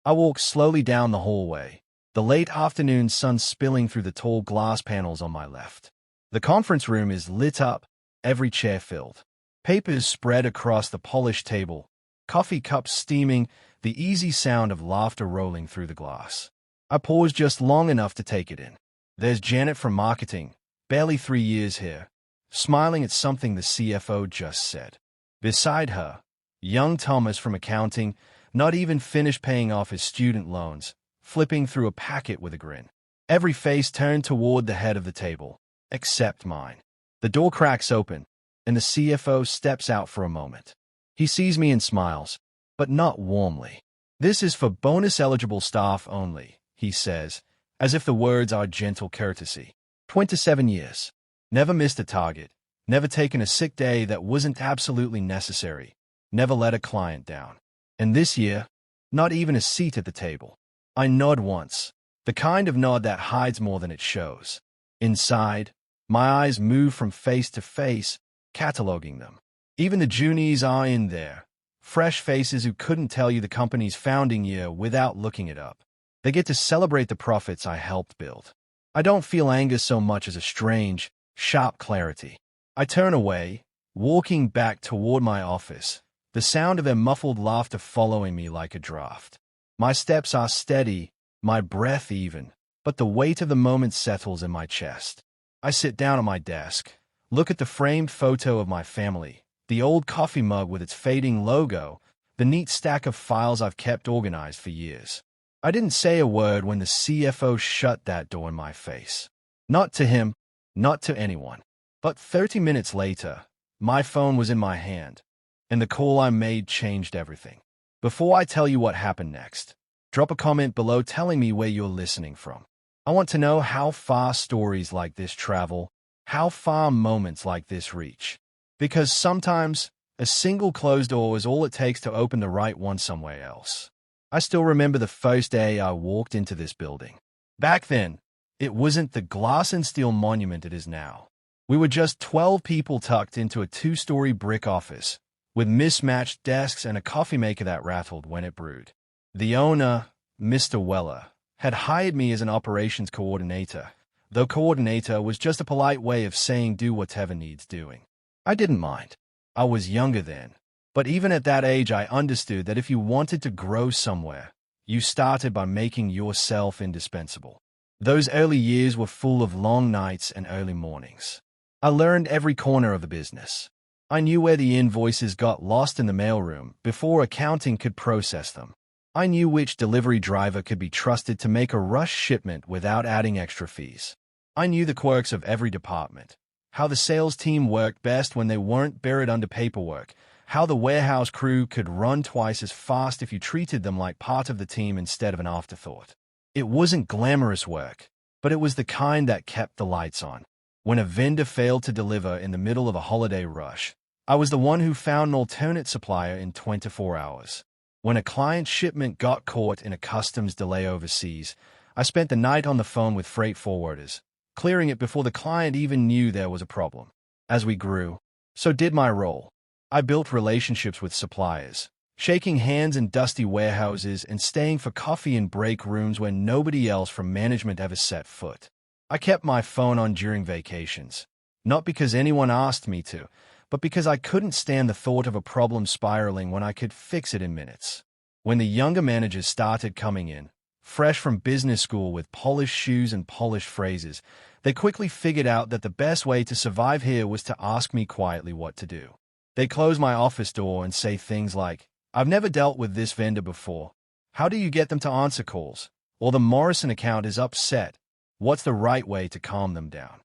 I walk slowly down the hallway, the late afternoon sun spilling through the tall glass panels on my left. The conference room is lit up, every chair filled. Papers spread across the polished table, coffee cups steaming, the easy sound of laughter rolling through the glass. I pause just long enough to take it in. There's Janet from marketing, barely 3 years here, smiling at something the CFO just said. Beside her, young Thomas from accounting, not even finished paying off his student loans, flipping through a packet with a grin. Every face turned toward the head of the table, except mine. The door cracks open, and the CFO steps out for a moment. He sees me and smiles, but not warmly. "This is for bonus-eligible staff only," he says, as if the words are gentle courtesy. 27 years. Never missed a target. Never taken a sick day that wasn't absolutely necessary. Never let a client down. And this year, not even a seat at the table. I nod once, the kind of nod that hides more than it shows. Inside, my eyes move from face to face, cataloging them. Even the juniors are in there, fresh faces who couldn't tell you the company's founding year without looking it up. They get to celebrate the profits I helped build. I don't feel anger so much as a strange, sharp clarity. I turn away, walking back toward my office, the sound of their muffled laughter following me like a draft. My steps are steady, my breath even, but the weight of the moment settles in my chest. I sit down at my desk, look at the framed photo of my family, the old coffee mug with its fading logo, the neat stack of files I've kept organized for years. I didn't say a word when the CFO shut that door in my face. Not to him, not to anyone. But 30 minutes later, my phone was in my hand, and the call I made changed everything. Before I tell you what happened next, drop a comment below telling me where you're listening from. I want to know how far stories like this travel, how far moments like this reach. Because sometimes, a single closed door is all it takes to open the right one somewhere else. I still remember the first day I walked into this building. Back then, it wasn't the glass and steel monument it is now. We were just 12 people tucked into a 2-story brick office, with mismatched desks and a coffee maker that rattled when it brewed. The owner, Mr. Weller, had hired me as an operations coordinator, though coordinator was just a polite way of saying do whatever needs doing. I didn't mind. I was younger then. But even at that age, I understood that if you wanted to grow somewhere, you started by making yourself indispensable. Those early years were full of long nights and early mornings. I learned every corner of the business. I knew where the invoices got lost in the mailroom before accounting could process them. I knew which delivery driver could be trusted to make a rush shipment without adding extra fees. I knew the quirks of every department, how the sales team worked best when they weren't buried under paperwork, how the warehouse crew could run twice as fast if you treated them like part of the team instead of an afterthought. It wasn't glamorous work, but it was the kind that kept the lights on. When a vendor failed to deliver in the middle of a holiday rush, I was the one who found an alternate supplier in 24 hours. When a client's shipment got caught in a customs delay overseas, I spent the night on the phone with freight forwarders, clearing it before the client even knew there was a problem. As we grew, so did my role. I built relationships with suppliers, shaking hands in dusty warehouses and staying for coffee in break rooms where nobody else from management ever set foot. I kept my phone on during vacations, not because anyone asked me to, but because I couldn't stand the thought of a problem spiraling when I could fix it in minutes. When the younger managers started coming in, fresh from business school with polished shoes and polished phrases, they quickly figured out that the best way to survive here was to ask me quietly what to do. They'd close my office door and say things like, "I've never dealt with this vendor before. How do you get them to answer calls?" Or "The Morrison account is upset. What's the right way to calm them down?"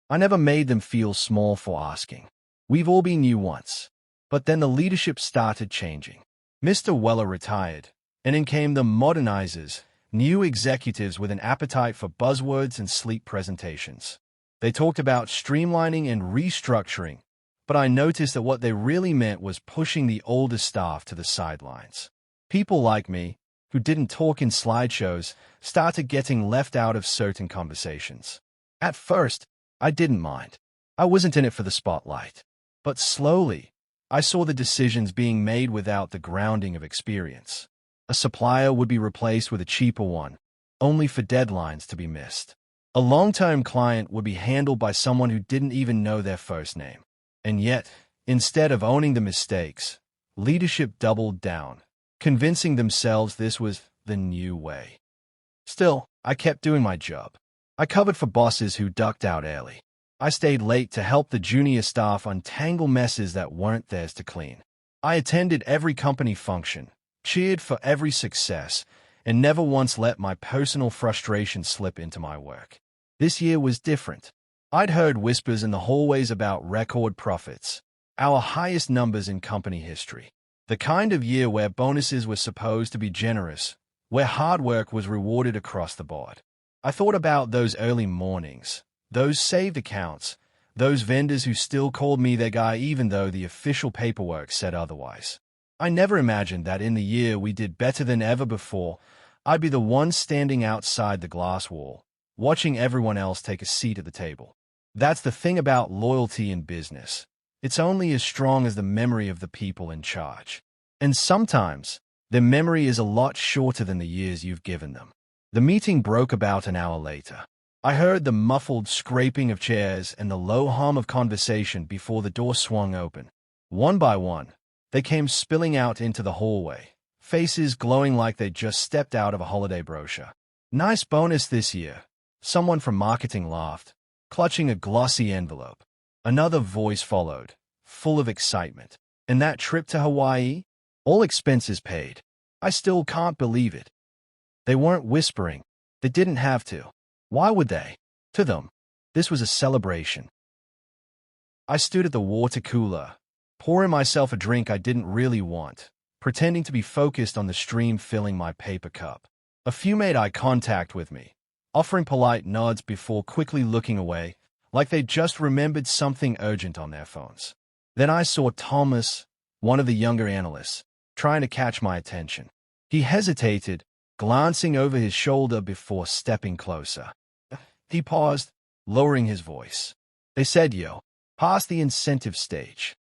I never made them feel small for asking. We've all been new once. But then the leadership started changing. Mr. Weller retired, and in came the modernizers, new executives with an appetite for buzzwords and sleek presentations. They talked about streamlining and restructuring, but I noticed that what they really meant was pushing the older staff to the sidelines. People like me, who didn't talk in slideshows, started getting left out of certain conversations. At first, I didn't mind. I wasn't in it for the spotlight. But slowly, I saw the decisions being made without the grounding of experience. A supplier would be replaced with a cheaper one, only for deadlines to be missed. A long-term client would be handled by someone who didn't even know their first name. And yet, instead of owning the mistakes, leadership doubled down, convincing themselves this was the new way. Still, I kept doing my job. I covered for bosses who ducked out early. I stayed late to help the junior staff untangle messes that weren't theirs to clean. I attended every company function, cheered for every success, and never once let my personal frustration slip into my work. This year was different. I'd heard whispers in the hallways about record profits, our highest numbers in company history. The kind of year where bonuses were supposed to be generous, where hard work was rewarded across the board. I thought about those early mornings, those saved accounts, those vendors who still called me their guy even though the official paperwork said otherwise. I never imagined that in the year we did better than ever before, I'd be the one standing outside the glass wall, watching everyone else take a seat at the table. That's the thing about loyalty in business. It's only as strong as the memory of the people in charge. And sometimes, their memory is a lot shorter than the years you've given them. The meeting broke about an hour later. I heard the muffled scraping of chairs and the low hum of conversation before the door swung open. One by one, they came spilling out into the hallway, faces glowing like they'd just stepped out of a holiday brochure. Nice bonus this year, someone from marketing laughed, clutching a glossy envelope. Another voice followed, full of excitement. And that trip to Hawaii? All expenses paid. I still can't believe it. They weren't whispering. They didn't have to. Why would they? To them, this was a celebration. I stood at the water cooler, pouring myself a drink I didn't really want, pretending to be focused on the stream filling my paper cup. A few made eye contact with me, offering polite nods before quickly looking away, like they'd just remembered something urgent on their phones. Then I saw Thomas, one of the younger analysts, trying to catch my attention. He hesitated, glancing over his shoulder before stepping closer. He paused, lowering his voice. They said, "Yo, past the incentive stage."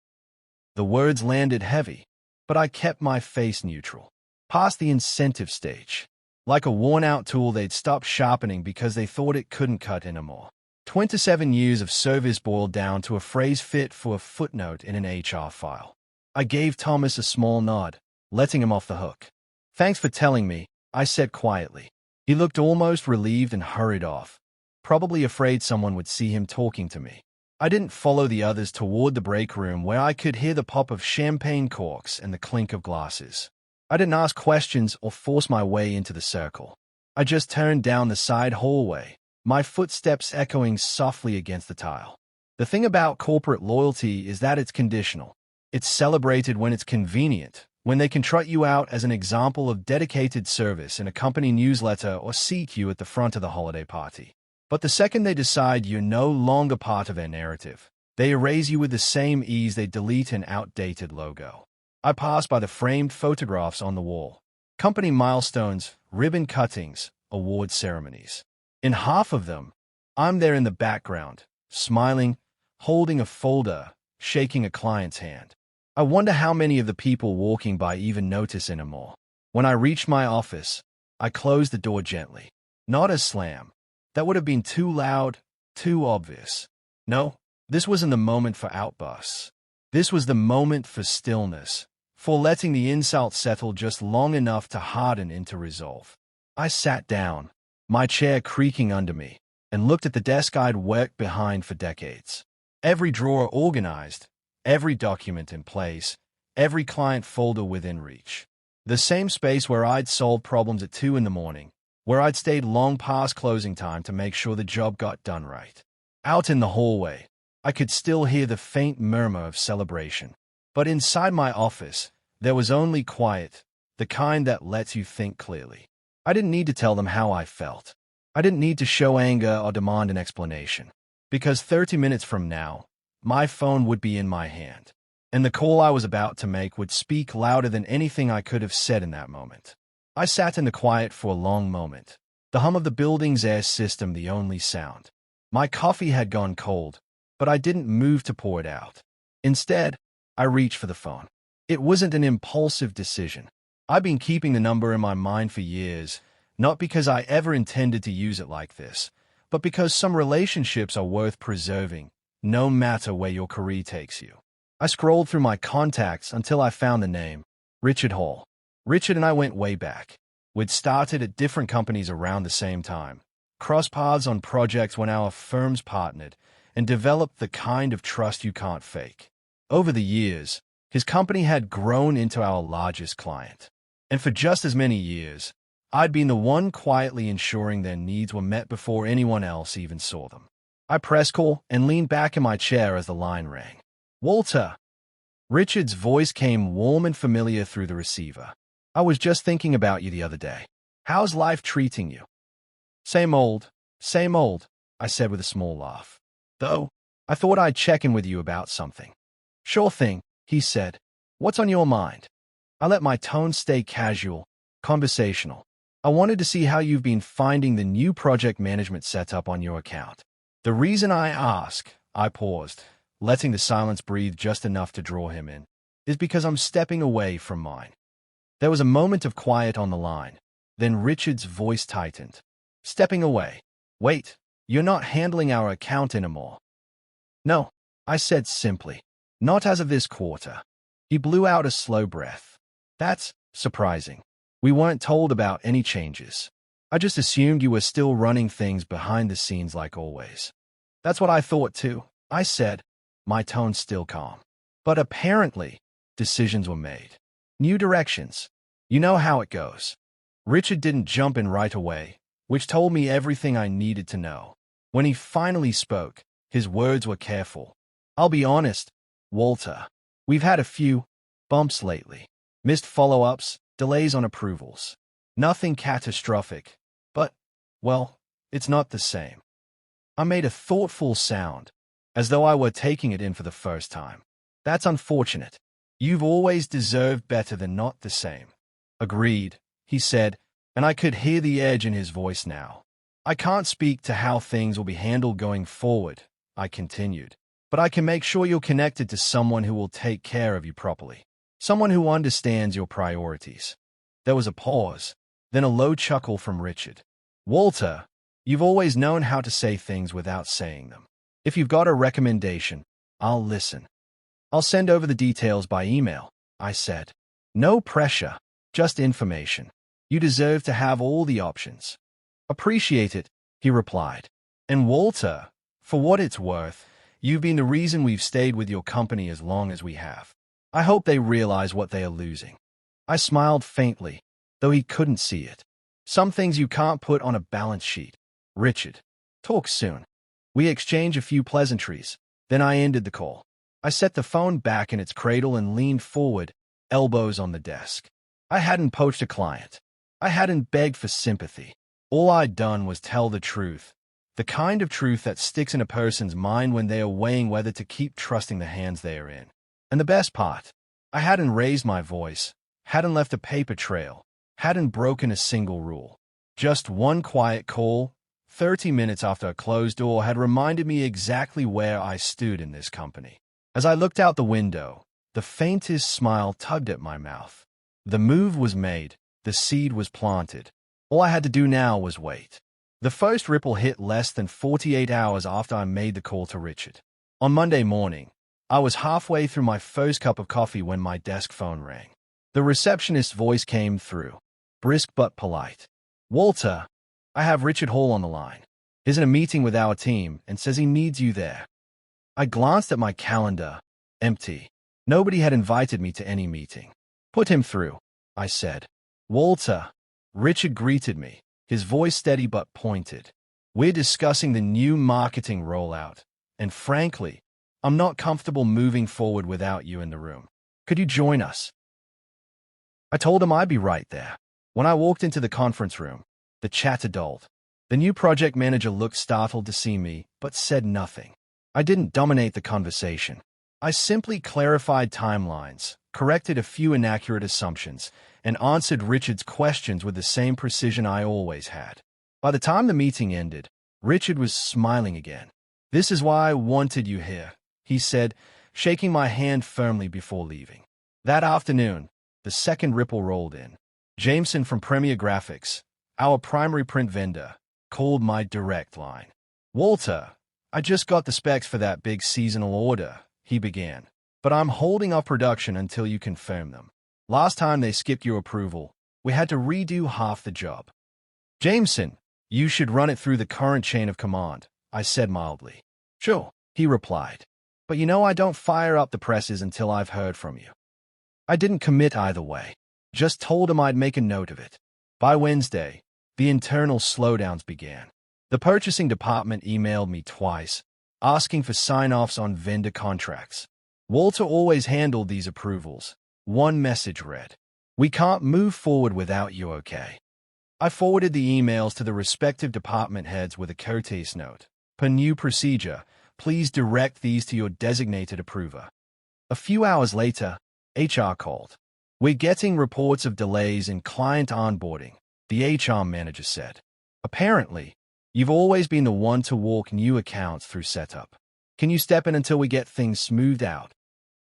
The words landed heavy, but I kept my face neutral. Past the incentive stage. Like a worn-out tool they'd stopped sharpening because they thought it couldn't cut anymore. 27 years of service boiled down to a phrase fit for a footnote in an HR file. I gave Thomas a small nod, letting him off the hook. "Thanks for telling me," I said quietly. He looked almost relieved and hurried off, probably afraid someone would see him talking to me. I didn't follow the others toward the break room where I could hear the pop of champagne corks and the clink of glasses. I didn't ask questions or force my way into the circle. I just turned down the side hallway, my footsteps echoing softly against the tile. The thing about corporate loyalty is that it's conditional. It's celebrated when it's convenient, when they can trot you out as an example of dedicated service in a company newsletter or seat you at the front of the holiday party. But the second they decide you're no longer part of their narrative, they erase you with the same ease they delete an outdated logo. I passed by the framed photographs on the wall. Company milestones, ribbon cuttings, award ceremonies. In half of them, I'm there in the background, smiling, holding a folder, shaking a client's hand. I wonder how many of the people walking by even notice anymore. When I reached my office, I closed the door gently. Not a slam. That would have been too loud, too obvious. No, this wasn't the moment for outbursts. This was the moment for stillness, for letting the insult settle just long enough to harden into resolve. I sat down, my chair creaking under me, and looked at the desk I'd worked behind for decades. Every drawer organized, every document in place, every client folder within reach. The same space where I'd solved problems at 2 in the morning, where I'd stayed long past closing time to make sure the job got done right. Out in the hallway, I could still hear the faint murmur of celebration. But inside my office, there was only quiet, the kind that lets you think clearly. I didn't need to tell them how I felt. I didn't need to show anger or demand an explanation. Because 30 minutes from now, my phone would be in my hand, and the call I was about to make would speak louder than anything I could have said in that moment. I sat in the quiet for a long moment, the hum of the building's air system the only sound. My coffee had gone cold, but I didn't move to pour it out. Instead, I reached for the phone. It wasn't an impulsive decision. I've been keeping the number in my mind for years, not because I ever intended to use it like this, but because some relationships are worth preserving, no matter where your career takes you. I scrolled through my contacts until I found the name, Richard Hall. Richard and I went way back. We'd started at different companies around the same time, crossed paths on projects when our firms partnered, and developed the kind of trust you can't fake. Over the years, his company had grown into our largest client. And for just as many years, I'd been the one quietly ensuring their needs were met before anyone else even saw them. I pressed call and leaned back in my chair as the line rang. Walter. Richard's voice came warm and familiar through the receiver. I was just thinking about you the other day. How's life treating you? Same old, I said with a small laugh. Though, I thought I'd check in with you about something. Sure thing, he said. What's on your mind? I let my tone stay casual, conversational. I wanted to see how you've been finding the new project management setup on your account. The reason I ask, I paused, letting the silence breathe just enough to draw him in, is because I'm stepping away from mine. There was a moment of quiet on the line. Then Richard's voice tightened. Stepping away. Wait, you're not handling our account anymore. No, I said simply. Not as of this quarter. He blew out a slow breath. That's surprising. We weren't told about any changes. I just assumed you were still running things behind the scenes like always. That's what I thought too, I said, my tone still calm. But apparently, decisions were made. New directions. You know how it goes. Richard didn't jump in right away, which told me everything I needed to know. When he finally spoke, his words were careful. I'll be honest, Walter. We've had a few bumps lately. Missed follow-ups, delays on approvals. Nothing catastrophic, but, well, it's not the same. I made a thoughtful sound, as though I were taking it in for the first time. That's unfortunate. You've always deserved better than not the same. Agreed, he said, and I could hear the edge in his voice now. I can't speak to how things will be handled going forward, I continued, but I can make sure you're connected to someone who will take care of you properly. Someone who understands your priorities. There was a pause, then a low chuckle from Richard. Walter, you've always known how to say things without saying them. If you've got a recommendation, I'll listen. I'll send over the details by email, I said. No pressure, just information. You deserve to have all the options. Appreciate it, he replied. And Walter, for what it's worth, you've been the reason we've stayed with your company as long as we have. I hope they realize what they are losing. I smiled faintly, though he couldn't see it. Some things you can't put on a balance sheet. Richard. Talk soon. We exchanged a few pleasantries. Then I ended the call. I set the phone back in its cradle and leaned forward, elbows on the desk. I hadn't poached a client. I hadn't begged for sympathy. All I'd done was tell the truth. The kind of truth that sticks in a person's mind when they are weighing whether to keep trusting the hands they are in. And the best part, I hadn't raised my voice, hadn't left a paper trail, hadn't broken a single rule. Just one quiet call, 30 minutes after a closed door, had reminded me exactly where I stood in this company. As I looked out the window, the faintest smile tugged at my mouth. The move was made, the seed was planted. All I had to do now was wait. The first ripple hit less than 48 hours after I made the call to Richard. On Monday morning, I was halfway through my first cup of coffee when my desk phone rang. The receptionist's voice came through, brisk but polite. Walter, I have Richard Hall on the line. He's in a meeting with our team and says he needs you there. I glanced at my calendar. Empty. Nobody had invited me to any meeting. Put him through, I said. Walter. Richard greeted me, his voice steady but pointed. We're discussing the new marketing rollout, and frankly, I'm not comfortable moving forward without you in the room. Could you join us? I told him I'd be right there. When I walked into the conference room, the chatter dulled. The new project manager looked startled to see me, but said nothing. I didn't dominate the conversation. I simply clarified timelines, corrected a few inaccurate assumptions, and answered Richard's questions with the same precision I always had. By the time the meeting ended, Richard was smiling again. This is why I wanted you here, he said, shaking my hand firmly before leaving. That afternoon, the second ripple rolled in. Jameson from Premier Graphics, our primary print vendor, called my direct line. Walter, I just got the specs for that big seasonal order, he began, but I'm holding up production until you confirm them. Last time they skipped your approval, we had to redo half the job. Jameson, you should run it through the current chain of command, I said mildly. Sure, he replied. But you know I don't fire up the presses until I've heard from you. I didn't commit either way. Just told him I'd make a note of it. By Wednesday, the internal slowdowns began. The purchasing department emailed me twice, asking for sign-offs on vendor contracts. Walter always handled these approvals. One message read, "We can't move forward without you, okay?" I forwarded the emails to the respective department heads with a courteous note. Per new procedure, please direct these to your designated approver. A few hours later, HR called. We're getting reports of delays in client onboarding, the HR manager said. Apparently, you've always been the one to walk new accounts through setup. Can you step in until we get things smoothed out?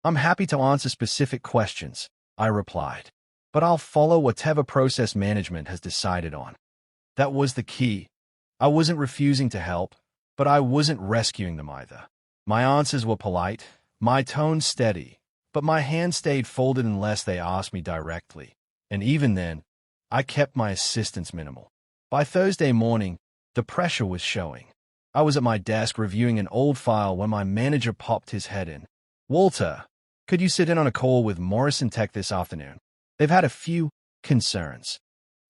I'm happy to answer specific questions, I replied, but I'll follow whatever process management has decided on. That was the key. I wasn't refusing to help, but I wasn't rescuing them either. My answers were polite, my tone steady, but my hand stayed folded unless they asked me directly. And even then, I kept my assistance minimal. By Thursday morning, the pressure was showing. I was at my desk reviewing an old file when my manager popped his head in. Walter, could you sit in on a call with Morrison Tech this afternoon? They've had a few concerns.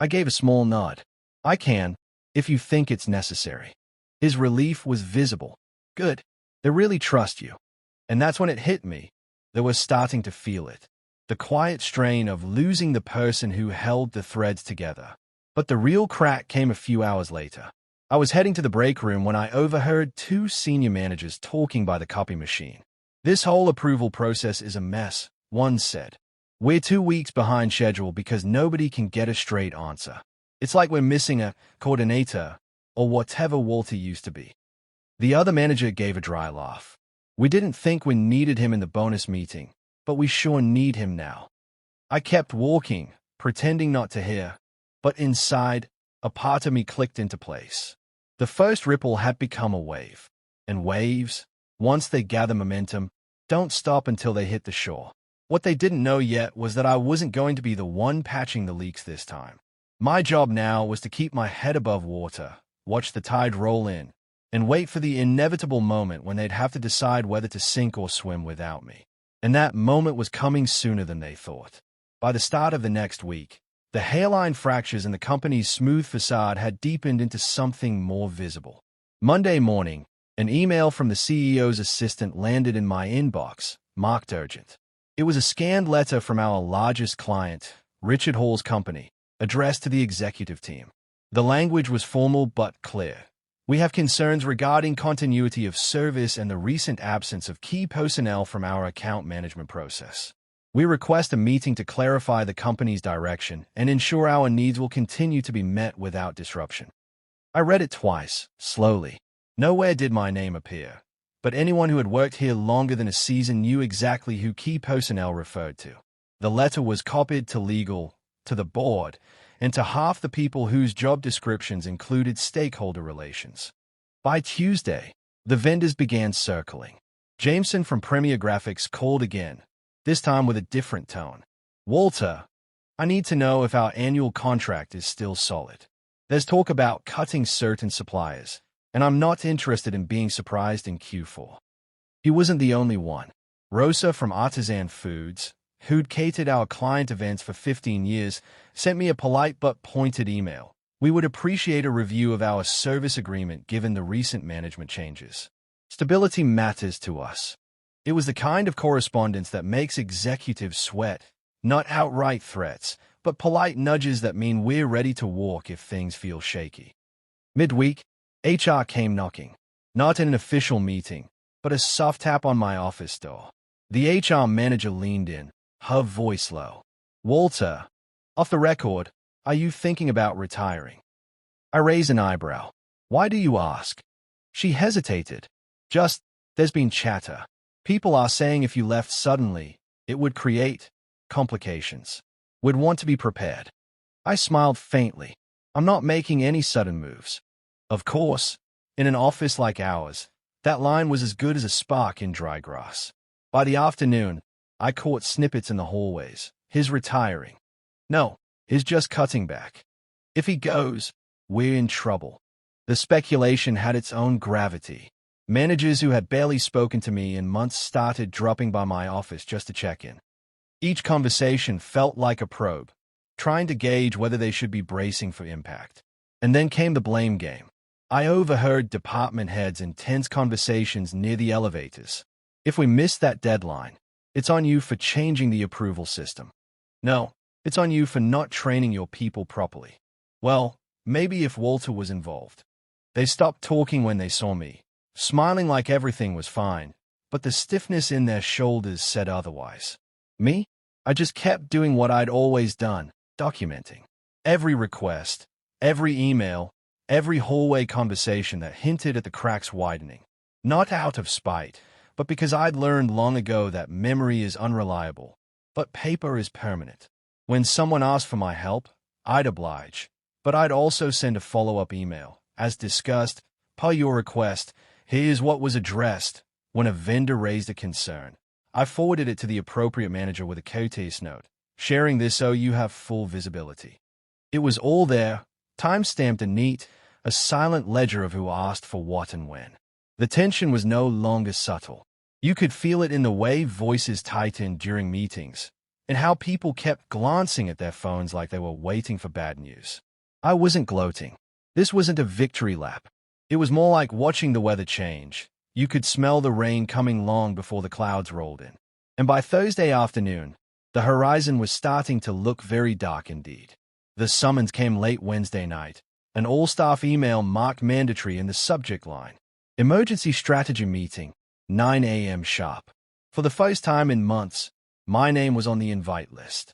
I gave a small nod. I can, if you think it's necessary. His relief was visible. Good. They really trust you. And that's when it hit me. They were starting to feel it. The quiet strain of losing the person who held the threads together. But the real crack came a few hours later. I was heading to the break room when I overheard two senior managers talking by the copy machine. This whole approval process is a mess, one said. We're 2 weeks behind schedule because nobody can get a straight answer. It's like we're missing a coordinator, or whatever Walter used to be. The other manager gave a dry laugh. We didn't think we needed him in the bonus meeting, but we sure need him now. I kept walking, pretending not to hear, but inside, a part of me clicked into place. The first ripple had become a wave, and waves, once they gather momentum, don't stop until they hit the shore. What they didn't know yet was that I wasn't going to be the one patching the leaks this time. My job now was to keep my head above water, watch the tide roll in, and wait for the inevitable moment when they'd have to decide whether to sink or swim without me. And that moment was coming sooner than they thought. By the start of the next week, the hairline fractures in the company's smooth facade had deepened into something more visible. Monday morning, an email from the CEO's assistant landed in my inbox, marked urgent. It was a scanned letter from our largest client, Richard Hall's company, addressed to the executive team. The language was formal but clear. We have concerns regarding continuity of service and the recent absence of key personnel from our account management process. We request a meeting to clarify the company's direction and ensure our needs will continue to be met without disruption. I read it twice, slowly. Nowhere did my name appear, but anyone who had worked here longer than a season knew exactly who key personnel referred to. The letter was copied to legal, to the board, and to half the people whose job descriptions included stakeholder relations. By Tuesday, the vendors began circling. Jameson from Premier Graphics called again, this time with a different tone. Walter, I need to know if our annual contract is still solid. There's talk about cutting certain suppliers, and I'm not interested in being surprised in Q4. He wasn't the only one. Rosa from Artisan Foods, who'd catered our client events for 15 years, sent me a polite but pointed email. We would appreciate a review of our service agreement given the recent management changes. Stability matters to us. It was the kind of correspondence that makes executives sweat, not outright threats, but polite nudges that mean we're ready to walk if things feel shaky. Midweek, HR came knocking. Not in an official meeting, but a soft tap on my office door. The HR manager leaned in, her voice low. Walter, off the record, are you thinking about retiring? I raised an eyebrow. Why do you ask? She hesitated. Just, there's been chatter. People are saying if you left suddenly, it would create complications. We'd want to be prepared. I smiled faintly. I'm not making any sudden moves. Of course, in an office like ours, that line was as good as a spark in dry grass. By the afternoon, I caught snippets in the hallways. His retiring. No, he's just cutting back. If he goes, we're in trouble. The speculation had its own gravity. Managers who had barely spoken to me in months started dropping by my office just to check in. Each conversation felt like a probe, trying to gauge whether they should be bracing for impact. And then came the blame game. I overheard department heads' intense conversations near the elevators. If we missed that deadline, it's on you for changing the approval system. No, it's on you for not training your people properly. Well, maybe if Walter was involved. They stopped talking when they saw me, smiling like everything was fine, but the stiffness in their shoulders said otherwise. Me? I just kept doing what I'd always done, documenting every request, every email, every hallway conversation that hinted at the cracks widening. Not out of spite, but because I'd learned long ago that memory is unreliable, but paper is permanent. When someone asked for my help, I'd oblige, but I'd also send a follow-up email. As discussed, per your request, here's what was addressed. When a vendor raised a concern, I forwarded it to the appropriate manager with a courteous note, sharing this so you have full visibility. It was all there, time-stamped and neat, a silent ledger of who asked for what and when. The tension was no longer subtle. You could feel it in the way voices tightened during meetings, and how people kept glancing at their phones like they were waiting for bad news. I wasn't gloating. This wasn't a victory lap. It was more like watching the weather change. You could smell the rain coming long before the clouds rolled in. And by Thursday afternoon, the horizon was starting to look very dark indeed. The summons came late Wednesday night, an all-staff email marked mandatory in the subject line. Emergency strategy meeting, 9 a.m. sharp. For the first time in months, my name was on the invite list.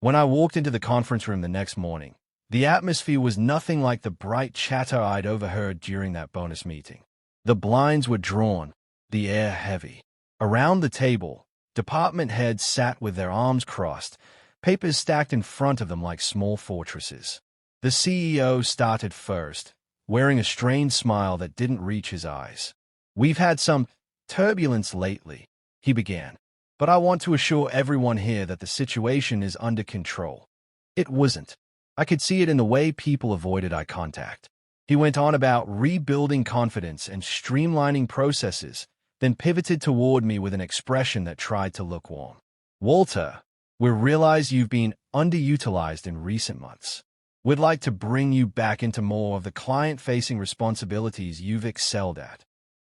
When I walked into the conference room the next morning, the atmosphere was nothing like the bright chatter I'd overheard during that bonus meeting. The blinds were drawn, the air heavy. Around the table, department heads sat with their arms crossed, papers stacked in front of them like small fortresses. The CEO started first, wearing a strained smile that didn't reach his eyes. We've had some turbulence lately, he began, but I want to assure everyone here that the situation is under control. It wasn't. I could see it in the way people avoided eye contact. He went on about rebuilding confidence and streamlining processes, then pivoted toward me with an expression that tried to look warm. Walter, we realize you've been underutilized in recent months. We'd like to bring you back into more of the client-facing responsibilities you've excelled at.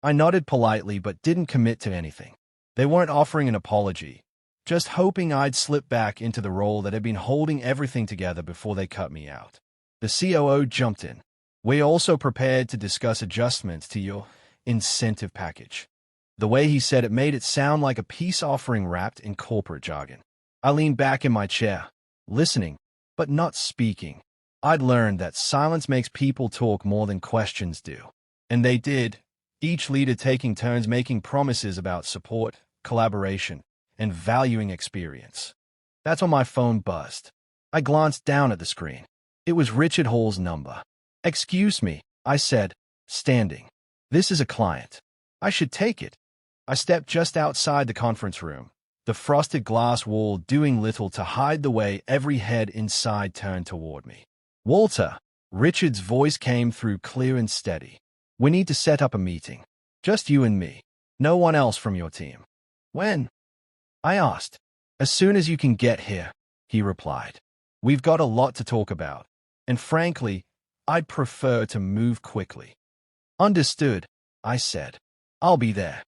I nodded politely but didn't commit to anything. They weren't offering an apology, just hoping I'd slip back into the role that had been holding everything together before they cut me out. The COO jumped in. We're also prepared to discuss adjustments to your incentive package. The way he said it made it sound like a peace offering wrapped in corporate jargon. I leaned back in my chair, listening, but not speaking. I'd learned that silence makes people talk more than questions do. And they did, each leader taking turns making promises about support, collaboration, and valuing experience. That's when my phone buzzed. I glanced down at the screen. It was Richard Hall's number. "Excuse me," I said, standing. "This is a client. I should take it." I stepped just outside the conference room, the frosted glass wall doing little to hide the way every head inside turned toward me. "Walter," Richard's voice came through clear and steady. "We need to set up a meeting. Just you and me. No one else from your team." "When?" I asked. "As soon as you can get here," he replied. "We've got a lot to talk about, and frankly, I'd prefer to move quickly." "Understood," I said. "I'll be there."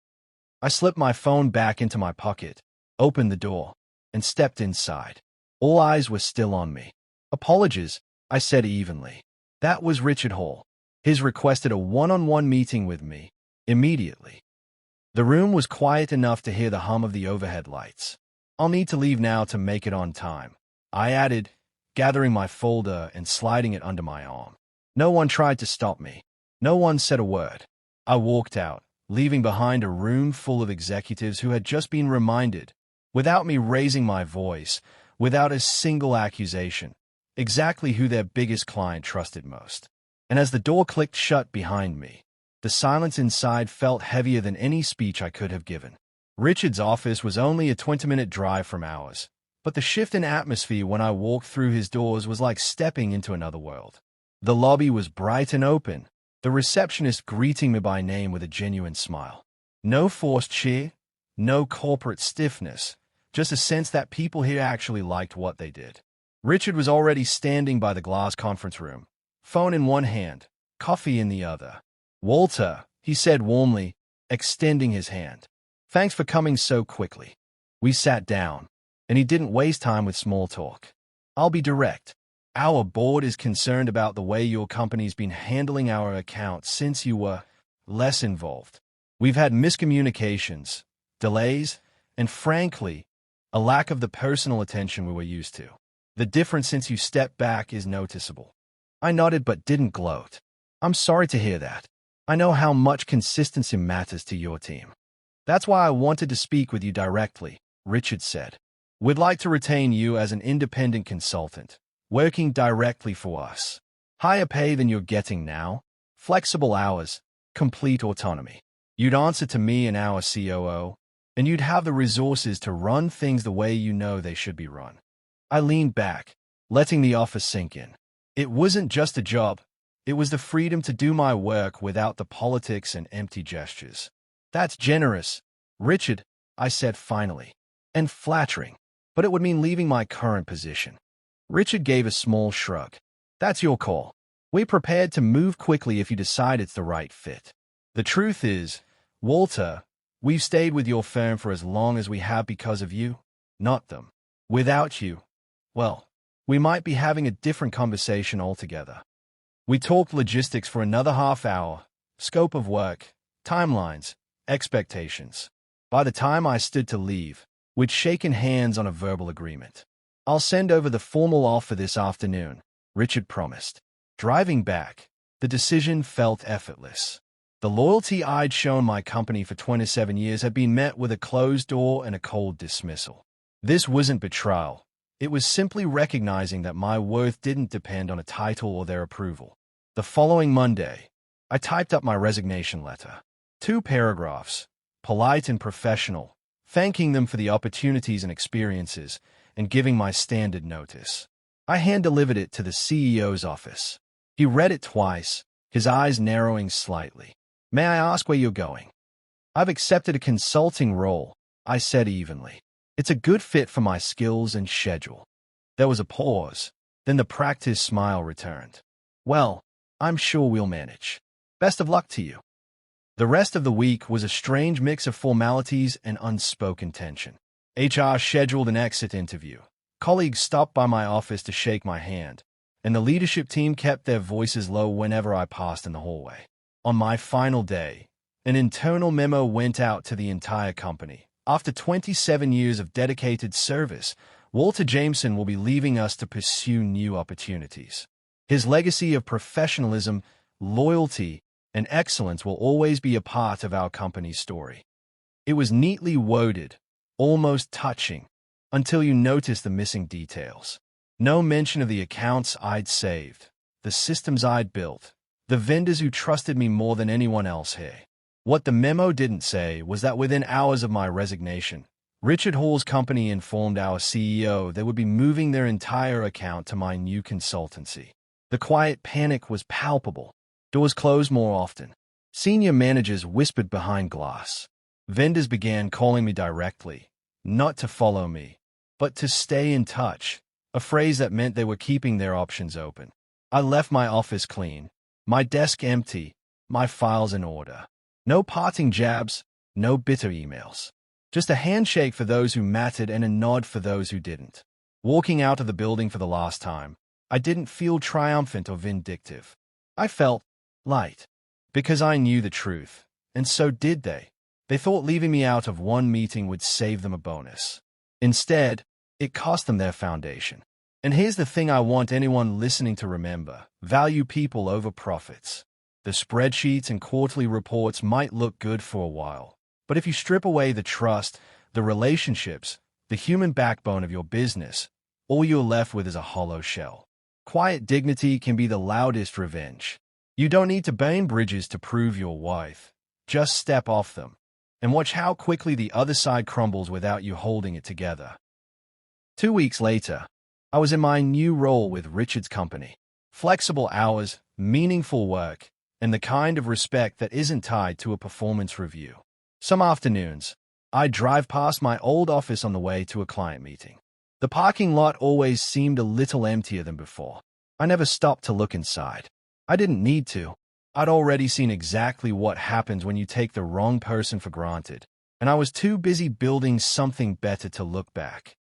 I slipped my phone back into my pocket, opened the door, and stepped inside. All eyes were still on me. "Apologies," I said evenly. "That was Richard Hall. He's requested a one-on-one meeting with me, immediately." The room was quiet enough to hear the hum of the overhead lights. "I'll need to leave now to make it on time," I added, gathering my folder and sliding it under my arm. No one tried to stop me. No one said a word. I walked out, leaving behind a room full of executives who had just been reminded, without me raising my voice, without a single accusation, exactly who their biggest client trusted most. And as the door clicked shut behind me, the silence inside felt heavier than any speech I could have given. Richard's office was only a 20-minute drive from ours, but the shift in atmosphere when I walked through his doors was like stepping into another world. The lobby was bright and open, the receptionist greeting me by name with a genuine smile. No forced cheer, no corporate stiffness, just a sense that people here actually liked what they did. Richard was already standing by the glass conference room, phone in one hand, coffee in the other. "Walter," he said warmly, extending his hand. "Thanks for coming so quickly." We sat down, and he didn't waste time with small talk. "I'll be direct. Our board is concerned about the way your company's been handling our account since you were less involved. We've had miscommunications, delays, and frankly, a lack of the personal attention we were used to. The difference since you stepped back is noticeable." I nodded but didn't gloat. "I'm sorry to hear that. I know how much consistency matters to your team. That's why I wanted to speak with you directly," Richard said. "We'd like to retain you as an independent consultant, working directly for us. Higher pay than you're getting now, flexible hours, complete autonomy. You'd answer to me and our COO, and you'd have the resources to run things the way you know they should be run." I leaned back, letting the offer sink in. It wasn't just a job. It was the freedom to do my work without the politics and empty gestures. "That's generous, Richard," I said finally, "and flattering, but it would mean leaving my current position." Richard gave a small shrug. "That's your call. We're prepared to move quickly if you decide it's the right fit. The truth is, Walter, we've stayed with your firm for as long as we have because of you, not them. Without you, well, we might be having a different conversation altogether." We talked logistics for another half hour, scope of work, timelines, expectations. By the time I stood to leave, we'd shaken hands on a verbal agreement. "I'll send over the formal offer this afternoon," Richard promised. Driving back, the decision felt effortless. The loyalty I'd shown my company for 27 years had been met with a closed door and a cold dismissal. This wasn't betrayal. It was simply recognizing that my worth didn't depend on a title or their approval. The following Monday, I typed up my resignation letter. 2 paragraphs, polite and professional, thanking them for the opportunities and experiences, and giving my standard notice. I hand-delivered it to the CEO's office. He read it twice, his eyes narrowing slightly. "May I ask where you're going?" "I've accepted a consulting role," I said evenly. "It's a good fit for my skills and schedule." There was a pause, then the practiced smile returned. "Well, I'm sure we'll manage. Best of luck to you." The rest of the week was a strange mix of formalities and unspoken tension. HR scheduled an exit interview. Colleagues stopped by my office to shake my hand, and the leadership team kept their voices low whenever I passed in the hallway. On my final day, an internal memo went out to the entire company. After 27 years of dedicated service, Walter Jameson will be leaving us to pursue new opportunities. His legacy of professionalism, loyalty, and excellence will always be a part of our company's story. It was neatly worded, almost touching, until you noticed the missing details. No mention of the accounts I'd saved, the systems I'd built, the vendors who trusted me more than anyone else here. What the memo didn't say was that within hours of my resignation, Richard Hall's company informed our CEO they would be moving their entire account to my new consultancy. The quiet panic was palpable. Doors closed more often. Senior managers whispered behind glass. Vendors began calling me directly, not to follow me, but to stay in touch, a phrase that meant they were keeping their options open. I left my office clean, my desk empty, my files in order. No parting jabs, no bitter emails. Just a handshake for those who mattered and a nod for those who didn't. Walking out of the building for the last time, I didn't feel triumphant or vindictive. I felt light, because I knew the truth, and so did they. They thought leaving me out of one meeting would save them a bonus. Instead, it cost them their foundation. And here's the thing I want anyone listening to remember: value people over profits. The spreadsheets and quarterly reports might look good for a while, but if you strip away the trust, the relationships, the human backbone of your business, all you're left with is a hollow shell. Quiet dignity can be the loudest revenge. You don't need to burn bridges to prove your worth. Just step off them and watch how quickly the other side crumbles without you holding it together. 2 weeks later, I was in my new role with Richard's company. Flexible hours, meaningful work, and the kind of respect that isn't tied to a performance review. Some afternoons, I'd drive past my old office on the way to a client meeting. The parking lot always seemed a little emptier than before. I never stopped to look inside. I didn't need to. I'd already seen exactly what happens when you take the wrong person for granted, and I was too busy building something better to look back.